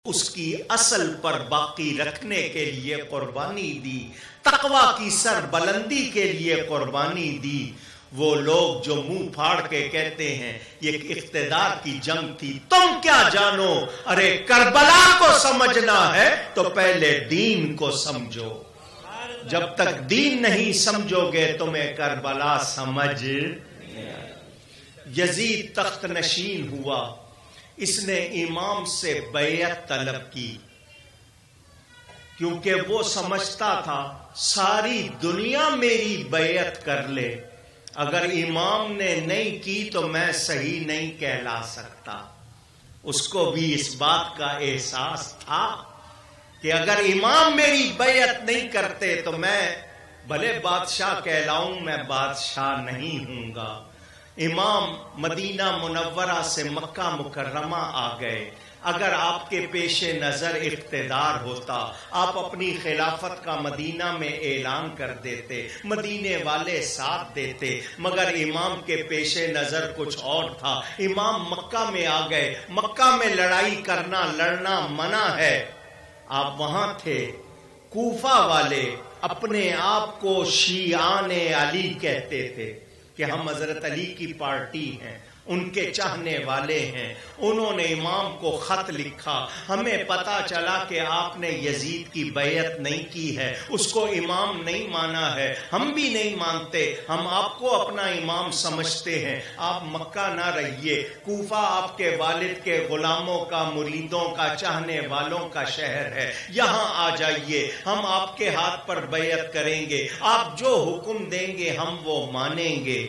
اس کی اصل پر باقی رکھنے کے لیے قربانی دی، تقوی کی سر بلندی کے لیے قربانی دی۔ وہ لوگ جو منہ پھاڑ کے کہتے ہیں یہ اقتدار کی جنگ تھی، تم کیا جانو؟ ارے کربلا کو سمجھنا ہے تو پہلے دین کو سمجھو، جب تک دین نہیں سمجھو گے تمہیں کربلا سمجھ نہیں آئے۔ یزید تخت نشین ہوا، اس نے امام سے بیعت طلب کی، کیونکہ وہ سمجھتا تھا ساری دنیا میری بیعت کر لے، اگر امام نے نہیں کی تو میں صحیح نہیں کہلا سکتا۔ اس کو بھی اس بات کا احساس تھا کہ اگر امام میری بیعت نہیں کرتے تو میں بھلے بادشاہ کہلاؤں، میں بادشاہ نہیں ہوں گا۔ امام مدینہ منورہ سے مکہ مکرمہ آ گئے۔ اگر آپ کے پیش نظر اقتدار ہوتا، آپ اپنی خلافت کا مدینہ میں اعلان کر دیتے، مدینے والے ساتھ دیتے، مگر امام کے پیش نظر کچھ اور تھا۔ امام مکہ میں آ گئے، مکہ میں لڑائی کرنا لڑنا منع ہے، آپ وہاں تھے۔ کوفہ والے اپنے آپ کو شیعان علی کہتے تھے کہ ہم حضرت علی کی پارٹی ہیں، ان کے چاہنے والے ہیں۔ انہوں نے امام کو خط لکھا، ہمیں پتا چلا کہ آپ نے یزید کی بیعت نہیں کی ہے، اس کو امام نہیں مانا ہے، ہم بھی نہیں مانتے، ہم آپ کو اپنا امام سمجھتے ہیں، آپ مکہ نہ رہیے، کوفہ آپ کے والد کے غلاموں کا، مریدوں کا، چاہنے والوں کا شہر ہے، یہاں آ جائیے، ہم آپ کے ہاتھ پر بیعت کریں گے، آپ جو حکم دیں گے ہم وہ مانیں گے۔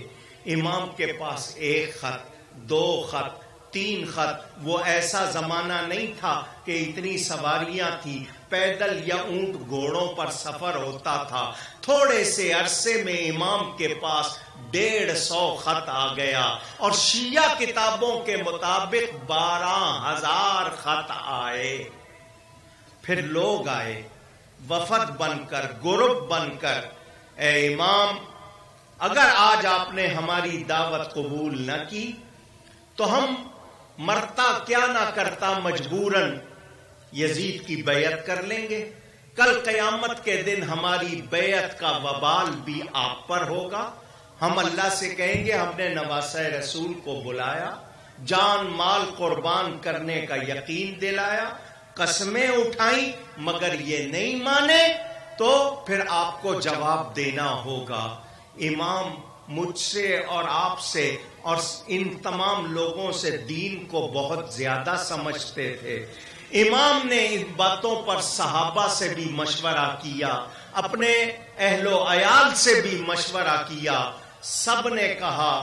امام کے پاس ایک خط، دو خط، تین خط، وہ ایسا زمانہ نہیں تھا کہ اتنی سواریاں تھیں، پیدل یا اونٹ گھوڑوں پر سفر ہوتا تھا۔ تھوڑے سے عرصے میں امام کے پاس 150 خط آ گیا، اور شیعہ کتابوں کے مطابق 12,000 خط آئے۔ پھر لوگ آئے وفد بن کر، گروپ بن کر، اے امام اگر آج آپ نے ہماری دعوت قبول نہ کی تو ہم مرتا کیا نہ کرتا مجبوراً یزید کی بیعت کر لیں گے، کل قیامت کے دن ہماری بیعت کا وبال بھی آپ پر ہوگا۔ ہم اللہ سے کہیں گے ہم نے نواسہ رسول کو بلایا، جان مال قربان کرنے کا یقین دلایا، قسمیں اٹھائیں، مگر یہ نہیں مانے تو پھر آپ کو جواب دینا ہوگا۔ امام مجھ سے اور آپ سے اور ان تمام لوگوں سے دین کو بہت زیادہ سمجھتے تھے۔ امام نے ان باتوں پر صحابہ سے بھی مشورہ کیا، اپنے اہل و عیال سے بھی مشورہ کیا، سب نے کہا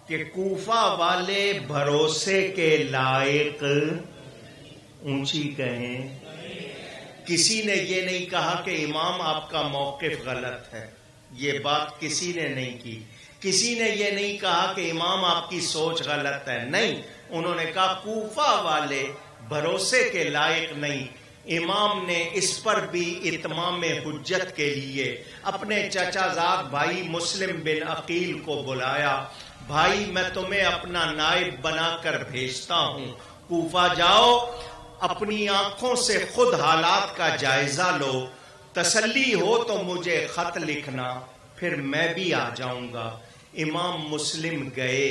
کہ کوفہ والے بھروسے کے لائق، اونچی کہیں، کسی نے یہ نہیں کہا کہ امام آپ کا موقف غلط ہے، یہ بات کسی نے نہیں کی۔ کسی نے یہ نہیں کہا کہ امام آپ کی سوچ غلط ہے، نہیں، انہوں نے کہا کوفہ والے بھروسے کے لائق نہیں۔ امام نے اس پر بھی اتمام حجت کے لیے اپنے چچا زاد بھائی مسلم بن عقیل کو بلایا، بھائی میں تمہیں اپنا نائب بنا کر بھیجتا ہوں، کوفہ جاؤ، اپنی آنکھوں سے خود حالات کا جائزہ لو، تسلی ہو تو مجھے خط لکھنا، پھر میں بھی آ جاؤں گا۔ امام مسلم گئے،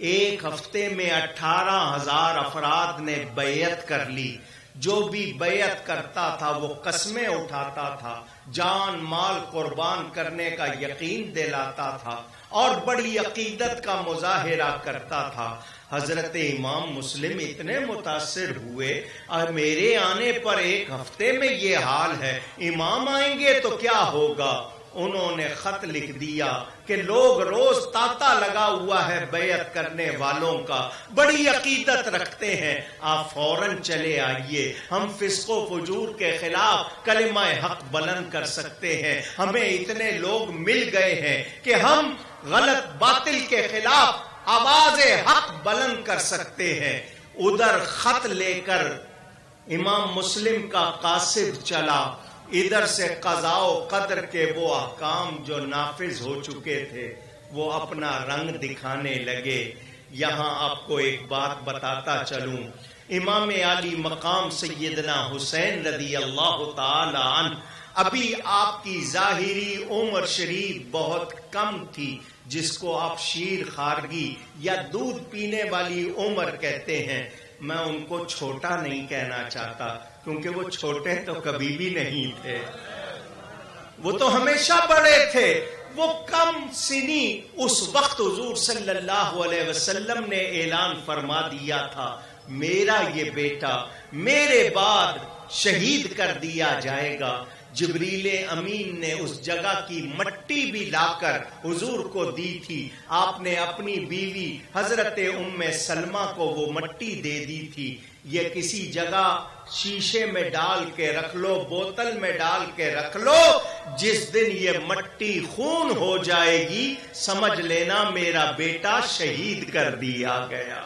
ایک ہفتے میں 18,000 افراد نے بیعت کر لی۔ جو بھی بیعت کرتا تھا وہ قسمیں اٹھاتا تھا، جان مال قربان کرنے کا یقین دلاتا تھا اور بڑی عقیدت کا مظاہرہ کرتا تھا۔ حضرت امام مسلم اتنے متاثر ہوئے، اور میرے آنے پر ایک ہفتے میں یہ حال ہے، امام آئیں گے تو کیا ہوگا؟ انہوں نے خط لکھ دیا کہ لوگ روز تاتا لگا ہوا ہے بیعت کرنے والوں کا، بڑی عقیدت رکھتے ہیں، آپ فوراً چلے آئیے، ہم فسق و فجور کے خلاف کلمہ حق بلند کر سکتے ہیں، ہمیں اتنے لوگ مل گئے ہیں کہ ہم غلط باطل کے خلاف آواز حق بلند کر سکتے ہیں۔ ادھر خط لے کر امام مسلم کا قاصد چلا، ادھر سے قضاء و قدر کے وہ احکام جو نافذ ہو چکے تھے وہ اپنا رنگ دکھانے لگے۔ یہاں آپ کو ایک بات بتاتا چلوں، امام عالی مقام سیدنا حسین رضی اللہ تعالی عنہ، ابھی آپ کی ظاہری عمر شریف بہت کم تھی، جس کو آپ شیر خارگی یا دودھ پینے والی عمر کہتے ہیں۔ میں ان کو چھوٹا نہیں کہنا چاہتا، کیونکہ وہ چھوٹے تو کبھی بھی نہیں تھے، وہ تو ہمیشہ بڑے تھے۔ وہ کم سنی اس وقت حضور صلی اللہ علیہ وسلم نے اعلان فرما دیا تھا، میرا یہ بیٹا میرے بعد شہید کر دیا جائے گا۔ جبریل امین نے اس جگہ کی مٹی بھی لا کر حضور کو دی تھی، آپ نے اپنی بیوی حضرت ام سلمہ کو وہ مٹی دے دی تھی، یہ کسی جگہ شیشے میں ڈال کے رکھ لو، بوتل میں ڈال کے رکھ لو، جس دن یہ مٹی خون ہو جائے گی سمجھ لینا میرا بیٹا شہید کر دیا گیا۔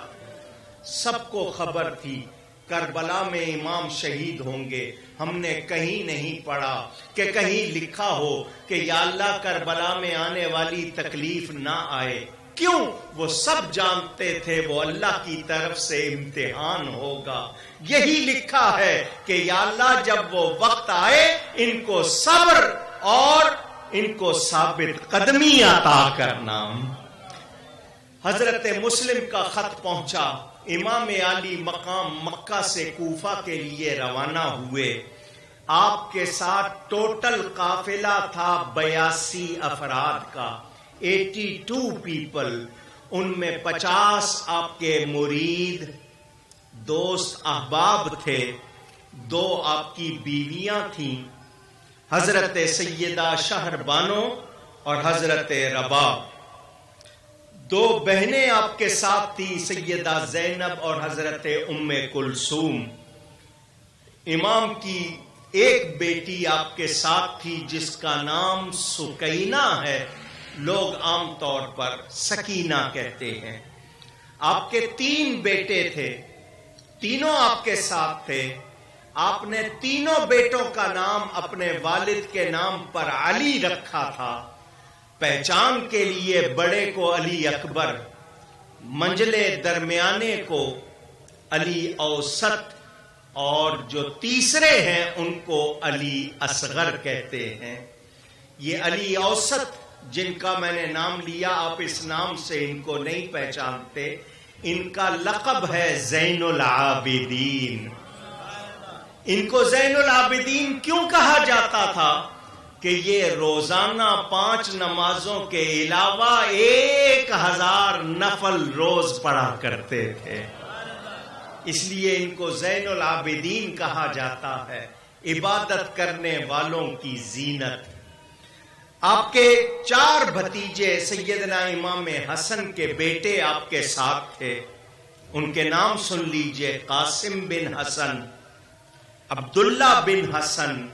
سب کو خبر تھی کربلا میں امام شہید ہوں گے، ہم نے کہیں نہیں پڑھا کہ کہیں لکھا ہو کہ یا اللہ کربلا میں آنے والی تکلیف نہ آئے۔ کیوں؟ وہ سب جانتے تھے وہ اللہ کی طرف سے امتحان ہوگا۔ یہی لکھا ہے کہ یا اللہ جب وہ وقت آئے ان کو صبر اور ان کو ثابت قدمی عطا کرنا۔ حضرت مسلم کا خط پہنچا، امام عالی مقام مکہ سے کوفہ کے لیے روانہ ہوئے، آپ کے ساتھ ٹوٹل قافلہ تھا 82 افراد کا، 82 پیپل، ان میں 50 آپ کے مرید دوست احباب تھے، 2 آپ کی بیویاں تھیں، حضرت سیدہ شہر بانو اور حضرت رباب، 2 بہنیں آپ کے ساتھ تھی، سیدہ زینب اور حضرت ام کلثوم۔ امام کی ایک بیٹی آپ کے ساتھ تھی جس کا نام سکینہ ہے، لوگ عام طور پر سکینہ کہتے ہیں۔ آپ کے 3 بیٹے تھے، تینوں آپ کے ساتھ تھے، آپ نے تینوں بیٹوں کا نام اپنے والد کے نام پر علی رکھا تھا، پہچان کے لیے بڑے کو علی اکبر، منجلے درمیانے کو علی اوسط، اور جو تیسرے ہیں ان کو علی اصغر کہتے ہیں۔ یہ علی اوسط جن کا میں نے نام لیا، آپ اس نام سے ان کو نہیں پہچانتے، ان کا لقب ہے زین العابدین۔ ان کو زین العابدین کیوں کہا جاتا تھا؟ کہ یہ روزانہ 5 نمازوں کے علاوہ 1000 نفل روز پڑھا کرتے تھے، اس لیے ان کو زین العابدین کہا جاتا ہے، عبادت کرنے والوں کی زینت۔ آپ کے 4 بھتیجے سیدنا امام حسن کے بیٹے آپ کے ساتھ تھے، ان کے نام سن لیجئے، قاسم بن حسن، عبداللہ بن حسن،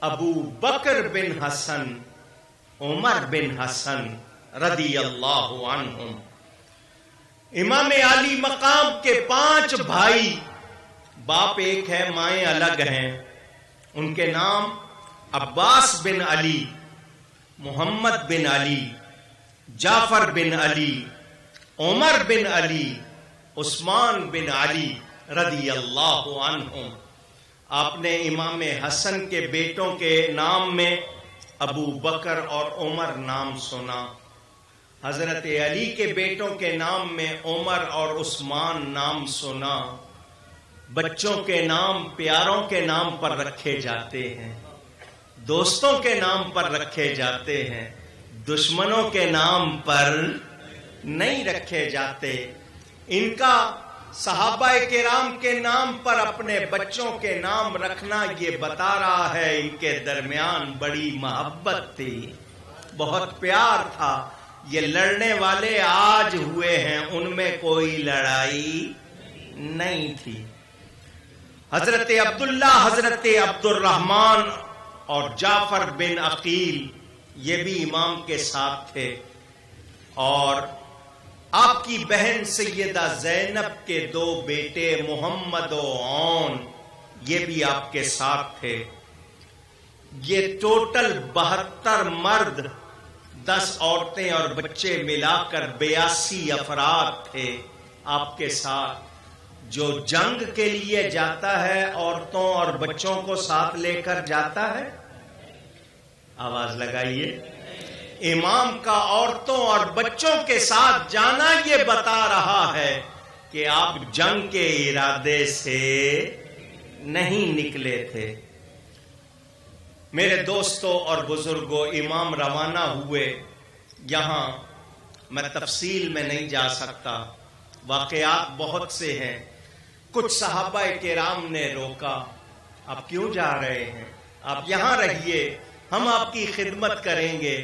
ابو بکر بن حسن، عمر بن حسن رضی اللہ عنہم۔ امام عالی مقام کے 5 بھائی، باپ ایک ہے مائیں الگ ہیں، ان کے نام عباس بن علی، محمد بن علی، جعفر بن علی، عمر بن علی، عثمان بن علی رضی اللہ عنہم۔ آپ نے امام حسن کے بیٹوں کے نام میں ابو بکر اور عمر نام سنا، حضرت علی کے بیٹوں کے نام میں عمر اور عثمان نام سنا۔ بچوں کے نام پیاروں کے نام پر رکھے جاتے ہیں، دوستوں کے نام پر رکھے جاتے ہیں، دشمنوں کے نام پر نہیں رکھے جاتے۔ ان کا صحابہ کرام کے نام پر اپنے بچوں کے نام رکھنا یہ بتا رہا ہے ان کے درمیان بڑی محبت تھی، بہت پیار تھا۔ یہ لڑنے والے آج ہوئے ہیں، ان میں کوئی لڑائی نہیں تھی۔ حضرت عبداللہ، حضرت عبد الرحمن اور جعفر بن عقیل یہ بھی امام کے ساتھ تھے، اور آپ کی بہن سیدہ زینب کے 2 بیٹے محمد و عون یہ بھی آپ کے ساتھ تھے۔ یہ ٹوٹل 72 مرد، 10 عورتیں اور بچے ملا کر 82 افراد تھے آپ کے ساتھ۔ جو جنگ کے لیے جاتا ہے عورتوں اور بچوں کو ساتھ لے کر جاتا ہے؟ آواز لگائیے. امام کا عورتوں اور بچوں کے ساتھ جانا یہ بتا رہا ہے کہ آپ جنگ کے ارادے سے نہیں نکلے تھے. میرے دوستوں اور بزرگوں، امام روانہ ہوئے. یہاں میں تفصیل میں نہیں جا سکتا، واقعات بہت سے ہیں. کچھ صحابہ کرام نے روکا، آپ کیوں جا رہے ہیں؟ آپ یہاں رہیے، ہم آپ کی خدمت کریں گے.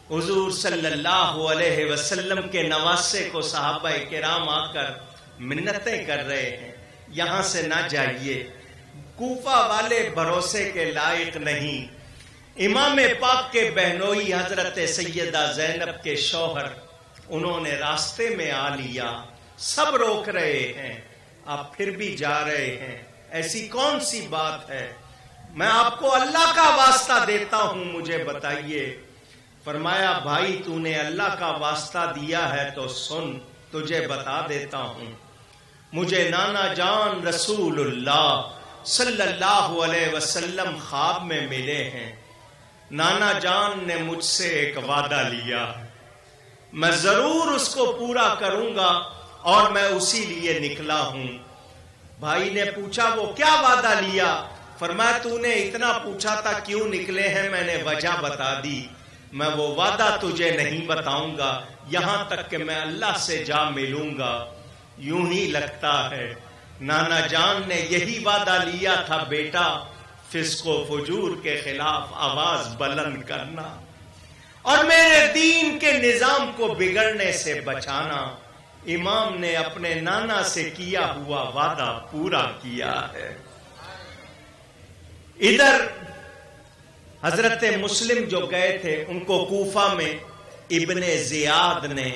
حضور صلی اللہ علیہ وسلم کے نواسے کو صحابہ کرام آ کر منتیں کر رہے ہیں، یہاں سے نہ جائیے. کوفہ والے بھروسے کے لائق نہیں. امام پاک کے بہنوئی حضرت سیدہ زینب کے شوہر، انہوں نے راستے میں آ لیا. سب روک رہے ہیں، آپ پھر بھی جا رہے ہیں، ایسی کون سی بات ہے؟ میں آپ کو اللہ کا واسطہ دیتا ہوں، مجھے بتائیے. فرمایا بھائی تو نے اللہ کا واسطہ دیا ہے تو سن، تجھے بتا دیتا ہوں. مجھے نانا جان رسول اللہ صلی اللہ علیہ وسلم خواب میں ملے ہیں. نانا جان نے مجھ سے ایک وعدہ لیا، میں ضرور اس کو پورا کروں گا اور میں اسی لیے نکلا ہوں. بھائی نے پوچھا وہ کیا وعدہ لیا؟ فرمایا تو نے اتنا پوچھا تھا کیوں نکلے ہیں، میں نے وجہ بتا دی. میں وہ وعدہ تجھے نہیں بتاؤں گا یہاں تک کہ میں اللہ سے جا ملوں گا. یوں ہی لگتا ہے نانا جان نے یہی وعدہ لیا تھا، بیٹا فسق و فجور کے خلاف آواز بلند کرنا اور میرے دین کے نظام کو بگڑنے سے بچانا. امام نے اپنے نانا سے کیا ہوا وعدہ پورا کیا ہے. ادھر حضرت مسلم جو گئے تھے ان کو کوفہ میں ابن زیاد نے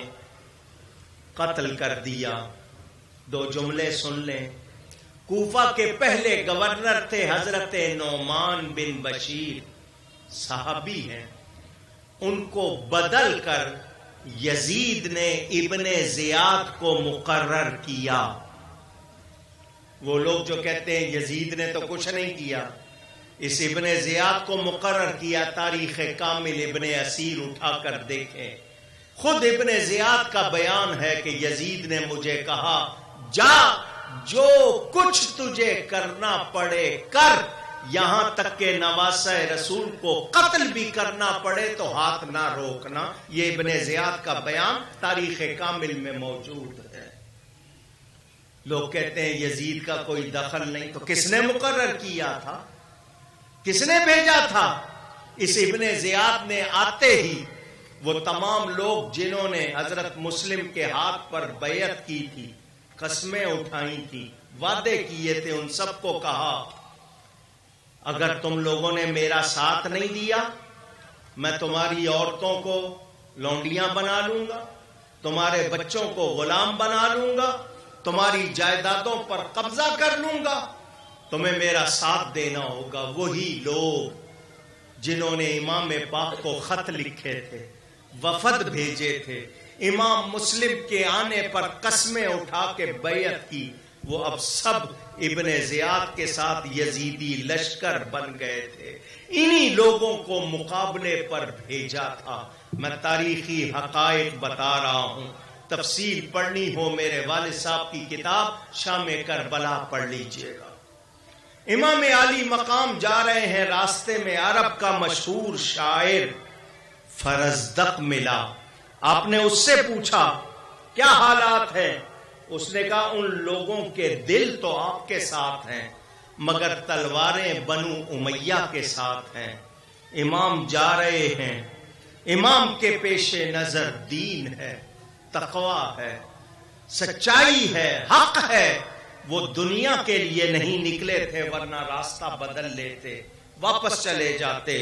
قتل کر دیا. دو جملے سن لیں. کوفہ کے پہلے گورنر تھے حضرت نعمان بن بشیر، صحابی ہیں. ان کو بدل کر یزید نے ابن زیاد کو مقرر کیا. وہ لوگ جو کہتے ہیں یزید نے تو کچھ نہیں کیا، اس ابن زیاد کو مقرر کیا. تاریخ کامل ابن اسیر اٹھا کر دیکھیں، خود ابن زیاد کا بیان ہے کہ یزید نے مجھے کہا جا جو کچھ تجھے کرنا پڑے کر، یہاں تک کہ نواسہ رسول کو قتل بھی کرنا پڑے تو ہاتھ نہ روکنا. یہ ابن زیاد کا بیان تاریخ کامل میں موجود ہے. لوگ کہتے ہیں یزید کا کوئی دخل نہیں، تو کس نے مقرر کیا تھا؟ کس نے بھیجا تھا؟ اس ابن زیاد نے آتے ہی وہ تمام لوگ جنہوں نے حضرت مسلم کے ہاتھ پر بیعت کی تھی، قسمیں اٹھائی تھی، وعدے کیے تھے، ان سب کو کہا اگر تم لوگوں نے میرا ساتھ نہیں دیا میں تمہاری عورتوں کو لونڈیاں بنا لوں گا، تمہارے بچوں کو غلام بنا لوں گا، تمہاری جائیدادوں پر قبضہ کر لوں گا، تمہیں میرا ساتھ دینا ہوگا. وہی لوگ جنہوں نے امام پاک کو خط لکھے تھے، وفد بھیجے تھے، امام مسلم کے آنے پر قسمیں اٹھا کے بیعت کی، وہ اب سب ابن زیاد کے ساتھ یزیدی لشکر بن گئے تھے. انہی لوگوں کو مقابلے پر بھیجا تھا. میں تاریخی حقائق بتا رہا ہوں، تفصیل پڑھنی ہو میرے والد صاحب کی کتاب شام کربلا پڑھ لیجئے گا. امام علی مقام جا رہے ہیں، راستے میں عرب کا مشہور شاعر فرزدق ملا. آپ نے اس سے پوچھا کیا حالات ہیں؟ اس نے کہا ان لوگوں کے دل تو آپ کے ساتھ ہیں مگر تلواریں بنو امیہ کے ساتھ ہیں. امام جا رہے ہیں، امام کے پیش نظر دین ہے، تقوی ہے، سچائی ہے، حق ہے. وہ دنیا کے لیے نہیں نکلے تھے ورنہ راستہ بدل لیتے، واپس چلے جاتے.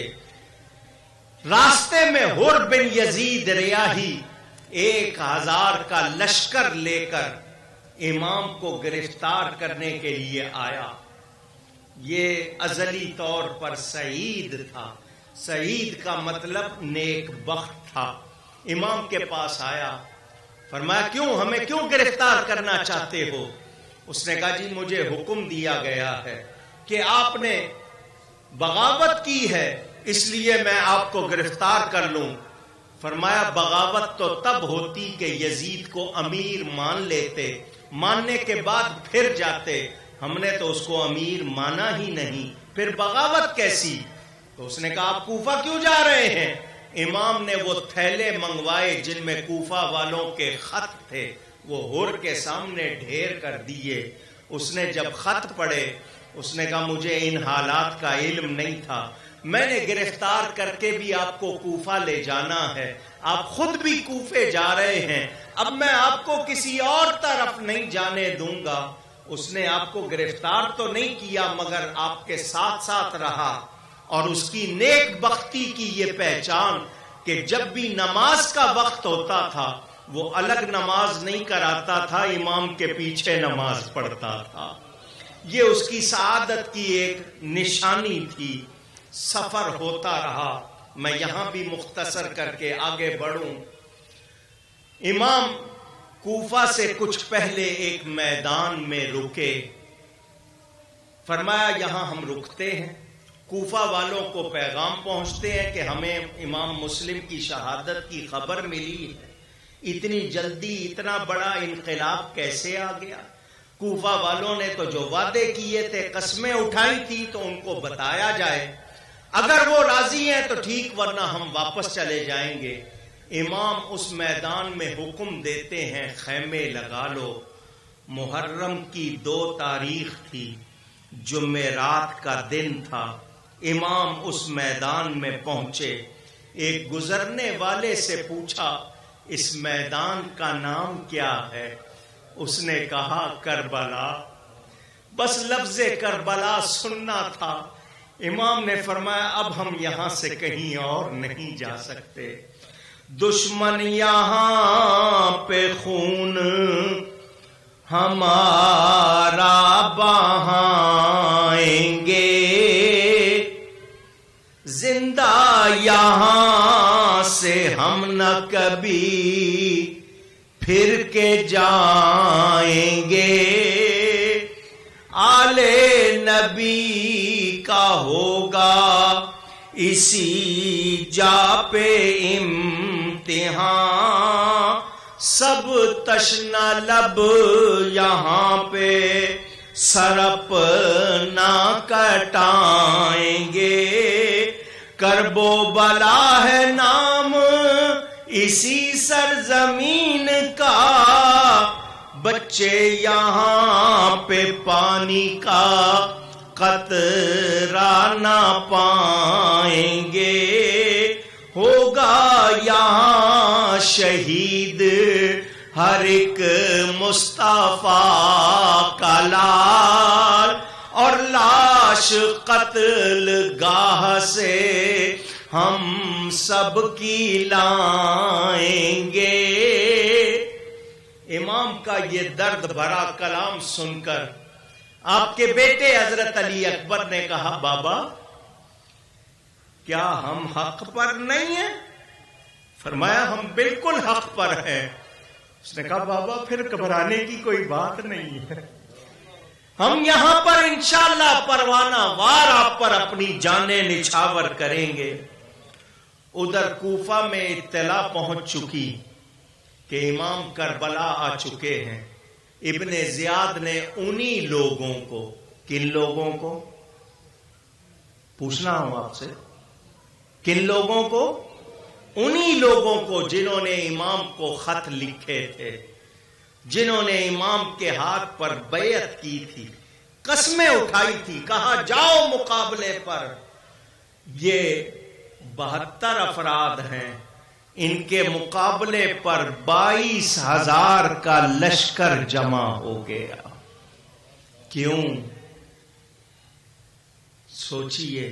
راستے میں حر بن یزید ریاحی 1000 کا لشکر لے کر امام کو گرفتار کرنے کے لیے آیا. یہ ازلی طور پر سعید تھا. سعید کا مطلب نیک بخت تھا. امام کے پاس آیا، فرمایا کیوں ہمیں کیوں گرفتار کرنا چاہتے ہو؟ اس نے کہا جی مجھے حکم دیا گیا ہے کہ آپ نے بغاوت کی ہے اس لیے میں آپ کو گرفتار کر لوں۔ فرمایا بغاوت تو تب ہوتی کہ یزید کو امیر مان لیتے، ماننے کے بعد پھر جاتے، ہم نے تو اس کو امیر مانا ہی نہیں، پھر بغاوت کیسی؟ تو اس نے کہا آپ کوفہ کیوں جا رہے ہیں؟ امام نے وہ تھیلے منگوائے جن میں کوفہ والوں کے خط تھے، وہ ہور کے سامنے ڈھیر کر دیے۔ اس نے جب خط پڑھے اس نے کہا مجھے ان حالات کا علم نہیں تھا، میں نے گرفتار کر کے بھی آپ کو کوفہ لے جانا ہے، آپ خود بھی کوفے جا رہے ہیں، اب میں آپ کو کسی اور طرف نہیں جانے دوں گا۔ اس نے آپ کو گرفتار تو نہیں کیا مگر آپ کے ساتھ ساتھ رہا، اور اس کی نیک بختی کی یہ پہچان کہ جب بھی نماز کا وقت ہوتا تھا وہ الگ نماز نہیں کراتا تھا، امام کے پیچھے نماز پڑھتا تھا۔ یہ اس کی سعادت کی ایک نشانی تھی۔ سفر ہوتا رہا، میں یہاں بھی مختصر کر کے آگے بڑھوں۔ امام کوفہ سے کچھ پہلے ایک میدان میں رکے، فرمایا یہاں ہم رکتے ہیں، کوفہ والوں کو پیغام پہنچتے ہیں کہ ہمیں امام مسلم کی شہادت کی خبر ملی ہے، اتنی جلدی اتنا بڑا انقلاب کیسے آ گیا؟ کوفہ والوں نے تو جو وعدے کیے تھے، قسمیں اٹھائی تھی، تو ان کو بتایا جائے، اگر وہ راضی ہیں تو ٹھیک ورنہ ہم واپس چلے جائیں گے۔ امام اس میدان میں حکم دیتے ہیں خیمے لگا لو۔ محرم کی 2 تاریخ تھی، جمعرات کا دن تھا۔ امام اس میدان میں پہنچے، ایک گزرنے والے سے پوچھا اس میدان کا نام کیا ہے؟ اس نے کہا کربلا۔ بس لفظ کربلا سننا تھا۔ امام نے فرمایا اب ہم یہاں سے کہیں اور نہیں جا سکتے، دشمن یہاں پہ خون ہمارا بہائیں گے، زندہ یہاں سے ہم نہ کبھی پھر کے جائیں گے، آل نبی کا ہوگا اسی جا پہ امتحان، سب تشنہ لب یہاں پہ سرپ نہ کٹائیں گے، کرب و بلا ہے نام اسی سرزمین کا، بچے یہاں پہ پانی کا قطرہ نہ پائیں گے، ہوگا یہاں شہید ہر ایک مصطفیٰ کا لال، اور لاش قتل گاہ سے ہم سب کی لائیں گے۔ امام کا یہ درد بھرا کلام سن کر آپ کے بیٹے حضرت علی اکبر نے کہا بابا کیا ہم حق پر نہیں ہیں؟ فرمایا ہم بالکل حق پر ہیں۔ اس نے کہا بابا پھر گھبرانے کی کوئی بات نہیں ہے، ہم یہاں پر انشاءاللہ پروانہ وار آپ پر اپنی جانیں نچھاور کریں گے۔ ادھر کوفہ میں اطلاع پہنچ چکی کہ امام کربلا آ چکے ہیں۔ ابن زیاد نے انہی لوگوں کو، کن لوگوں کو پوچھنا ہوں آپ سے، کن لوگوں کو؟ انہی لوگوں کو جنہوں نے امام کو خط لکھے تھے، جنہوں نے امام کے ہاتھ پر بیعت کی تھی، قسمیں اٹھائی تھی، کہا جاؤ مقابلے پر۔ یہ 72 افراد ہیں، ان کے مقابلے پر 22,000 کا لشکر جمع ہو گیا۔ کیوں؟ سوچئے،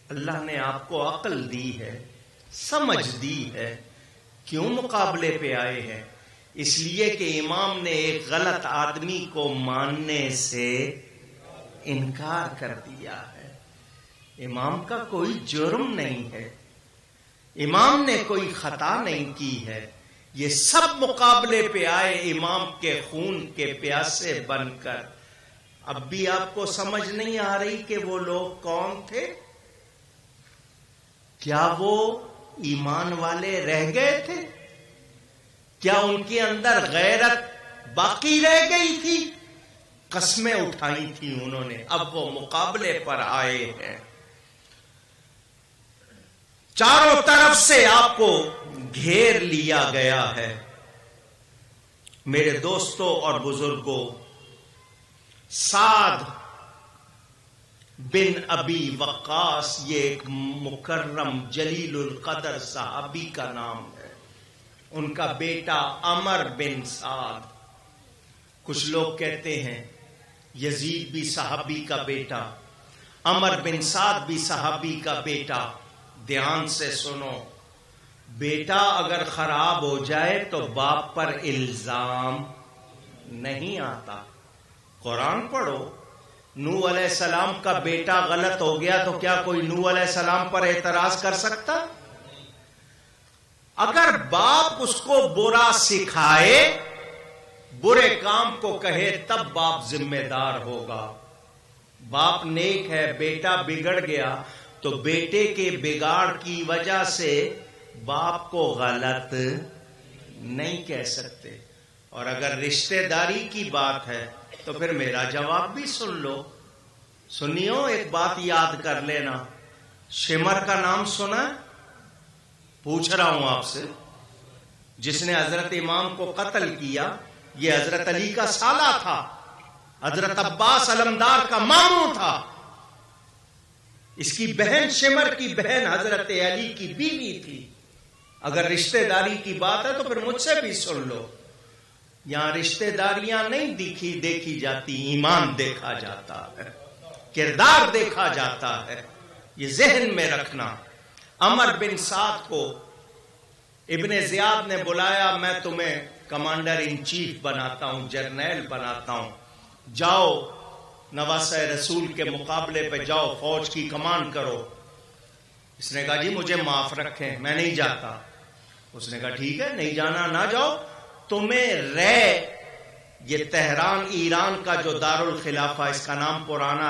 اللہ نے آپ کو عقل دی ہے، سمجھ دی ہے، کیوں مقابلے پہ آئے ہیں؟ اس لیے کہ امام نے ایک غلط آدمی کو ماننے سے انکار کر دیا ہے۔ امام کا کوئی جرم نہیں ہے، امام نے کوئی خطا نہیں کی ہے، یہ سب مقابلے پہ آئے امام کے خون کے پیاسے بن کر. اب بھی آپ کو سمجھ نہیں آ رہی کہ وہ لوگ کون تھے؟ کیا وہ ایمان والے رہ گئے تھے؟ کیا ان کے اندر غیرت باقی رہ گئی تھی؟ قسمیں اٹھائی تھی انہوں نے. اب وہ مقابلے پر آئے ہیں. چاروں طرف سے آپ کو گھیر لیا گیا ہے. میرے دوستوں اور بزرگوں، سعد بن ابی وقاص یہ ایک مکرم جلیل القدر صحابی کا نام ہے. ان کا بیٹا عمر بن سعد. کچھ لوگ کہتے ہیں یزید بھی صحابی کا بیٹا، عمر بن سعد بھی صحابی کا بیٹا. دھیان سے سنو، بیٹا اگر خراب ہو جائے تو باپ پر الزام نہیں آتا. قرآن پڑھو. نوح علیہ السلام کا بیٹا غلط ہو گیا تو کیا کوئی نوح علیہ السلام پر اعتراض کر سکتا؟ اگر باپ اس کو برا سکھائے، برے کام کو کہے، تب باپ ذمہ دار ہوگا. باپ نیک ہے، بیٹا بگڑ گیا تو بیٹے کے بگاڑ کی وجہ سے باپ کو غلط نہیں کہہ سکتے. اور اگر رشتہ داری کی بات ہے تو پھر میرا جواب بھی سن لو. سنیو، ایک بات یاد کر لینا. شمر کا نام سنا؟ پوچھ رہا ہوں آپ سے. جس نے حضرت امام کو قتل کیا یہ حضرت علی کا سالہ تھا، حضرت عباس علمدار کا ماموں تھا. اس کی بہن شمر کی بہن حضرت علی کی بیوی تھی. اگر رشتہ داری کی بات ہے تو پھر مجھ سے بھی سن لو. یہاں رشتہ داریاں نہیں دیکھی جاتی، ایمان دیکھا جاتا ہے، کردار دیکھا جاتا ہے. یہ ذہن میں رکھنا. عمر بن سعد کو ابن زیاد نے بلایا، میں تمہیں کمانڈر ان چیف بناتا ہوں، جرنیل بناتا ہوں، جاؤ نواسہ رسول کے مقابلے پہ جاؤ، فوج کی کمانڈ کرو. اس نے کہا جی مجھے معاف رکھیں، میں نہیں جاتا. اس نے کہا ٹھیک ہے، نہیں جانا نہ جاؤ. تمہیں یہ تہران ایران کا جو دارالخلافہ، اس کا نام پرانا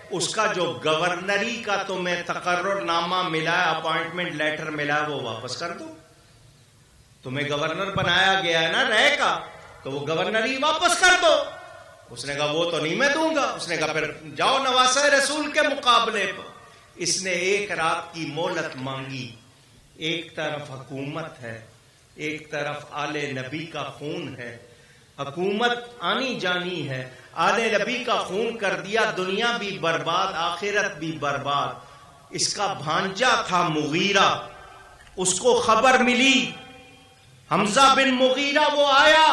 اس کا جو گورنری کا تمہیں تقرر نامہ ملا ہے، اپوائنٹمنٹ لیٹر ملا ہے، وہ واپس کر دو. تمہیں گورنر بنایا گیا ہے نا کا، تو وہ گورنری واپس کر دو. اس نے کہا وہ تو نہیں میں دوں گا. اس نے کہا پھر جاؤ نواسہ رسول کے مقابلے پر. اس نے ایک رات کی مہلت مانگی. ایک طرف حکومت ہے، ایک طرف آل نبی کا خون ہے. حکومت آنی جانی ہے، آل نبی کا خون کر دیا، دنیا بھی برباد، آخرت بھی برباد. اس کا بھانجا تھا مغیرہ، اس کو خبر ملی، حمزہ بن مغیرہ وہ آیا.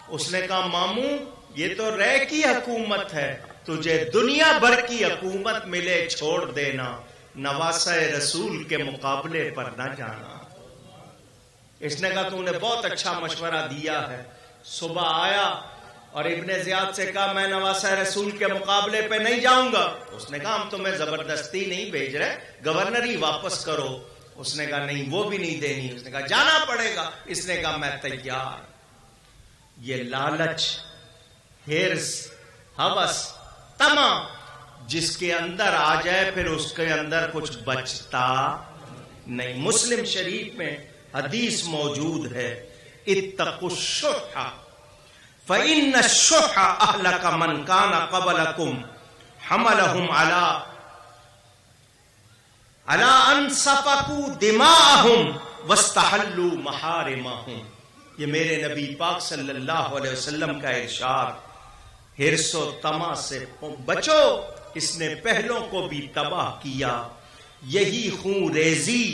اس نے کہا ماموں یہ تو کی حکومت ہے، تجھے دنیا بھر کی حکومت ملے چھوڑ دینا، نواسہ رسول کے مقابلے پر نہ جانا. اس نے کہا تو نے بہت اچھا مشورہ دیا ہے. صبح آیا اور ابن زیاد سے کہا میں نواسہ رسول کے مقابلے پہ نہیں جاؤں گا. اس نے کہا ہم تمہیں زبردستی نہیں بھیج رہے، گورنری واپس کرو. اس نے کہا نہیں وہ بھی نہیں دینی. اس نے کہا جانا پڑے گا. اس نے کہا میں تیار. یہ لالچ، ہرس، ہوس، طمع جس کے اندر آ جائے پھر اس کے اندر کچھ بچتا نہیں. مسلم شریف میں حدیث موجود ہے، اتقوا الشح فإن الشح أهلك من كان قبلكم حملهم على أن سفكوا دماءهم واستحلوا محارمهم. یہ میرے نبی پاک صلی اللہ علیہ وسلم کا ارشاد. ہرس و طمع سے بچو، اس نے پہلوں کو بھی تباہ کیا. یہی خون ریزی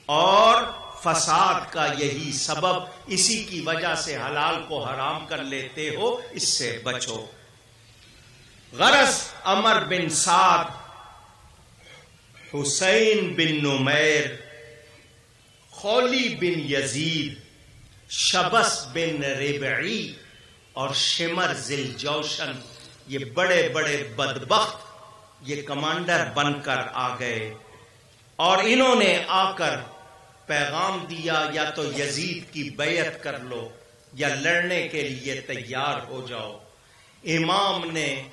اور فساد کا یہی سبب، اسی کی وجہ سے حلال کو حرام کر لیتے ہو، اس سے بچو. غرض عمر بن سعد، حسین بن نمیر، خولی بن یزید، شبس بن ربعی اور شمر ذل جوشن، یہ بڑے بڑے بدبخت یہ کمانڈر بن کر آ گئے. اور انہوں نے آ کر پیغام دیا یا تو یزید کی بیعت کر لو یا لڑنے کے لیے تیار ہو جاؤ۔ امام نے